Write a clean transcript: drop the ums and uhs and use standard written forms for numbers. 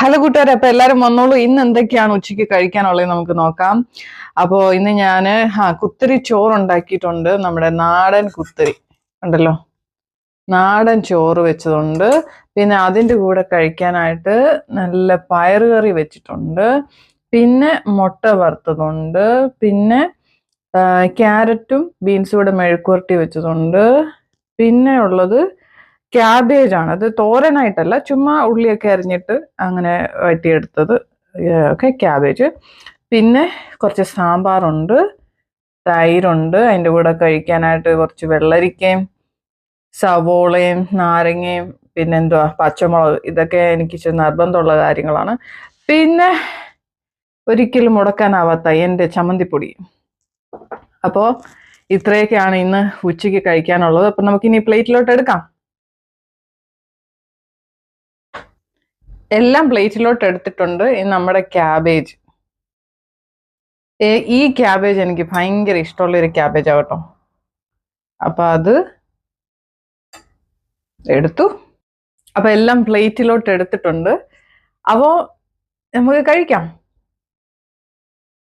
Hello കൂട്ടുകാരെ, അപ്പൊ എല്ലാരും വന്നോളൂ. ഇന്ന് എന്തൊക്കെയാണ് ഉച്ചയ്ക്ക് കഴിക്കാനുള്ളത് നമുക്ക് നോക്കാം. അപ്പോ ഇന്ന് ഞാന് കുത്തരി ചോറ് ഉണ്ടാക്കിയിട്ടുണ്ട്. നമ്മുടെ നാടൻ കുത്തരി ഉണ്ടല്ലോ, നാടൻ ചോറ് വെച്ചതുണ്ട്. പിന്നെ അതിൻ്റെ കൂടെ കഴിക്കാനായിട്ട് നല്ല പയറുകറി വെച്ചിട്ടുണ്ട്. പിന്നെ മുട്ട വറുത്തതുണ്ട്. പിന്നെ ക്യാരറ്റും ബീൻസും കൂടെ മെഴുക്കുവരട്ടി വെച്ചതുണ്ട്. പിന്നെ ഉള്ളത് ക്യാബേജ് ആണ്. അത് തോരനായിട്ടല്ല, ചുമ്മാ ഉള്ളിയൊക്കെ അരിഞ്ഞിട്ട് അങ്ങനെ വഴറ്റിയെടുത്തത്. Okay, cabbage. പിന്നെ കുറച്ച് സാമ്പാറുണ്ട്, തൈരുണ്ട്, അതിൻ്റെ കൂടെ കഴിക്കാനായിട്ട് കുറച്ച് വെള്ളരിക്കയും സവോളയും നാരങ്ങയും പിന്നെന്തുവാ പച്ചമുളക്. ഇതൊക്കെ എനിക്ക് ഇച്ചിരി നിർബന്ധമുള്ള കാര്യങ്ങളാണ്. പിന്നെ ഒരിക്കലും മുടക്കാനാവാത്ത എൻ്റെ ചമ്മന്തിപ്പൊടി. അപ്പോൾ ഇത്രയൊക്കെയാണ് ഇന്ന് ഉച്ചയ്ക്ക് കഴിക്കാനുള്ളത്. അപ്പം നമുക്കിനി പ്ലേറ്റിലോട്ട് എടുക്കാം. എല്ലാം പ്ലേറ്റിലോട്ട് എടുത്തിട്ടുണ്ട്. ഇനി നമ്മുടെ ക്യാബേജ്. ഈ ക്യാബേജ് എനിക്ക് ഭയങ്കര ഇഷ്ടമുള്ളൊരു ക്യാബേജ് ആകട്ടോ. അപ്പൊ അത് എടുത്തു. അപ്പൊ എല്ലാം പ്ലേറ്റിലോട്ട് എടുത്തിട്ടുണ്ട്. അപ്പോൾ നമുക്ക് കഴിക്കാം.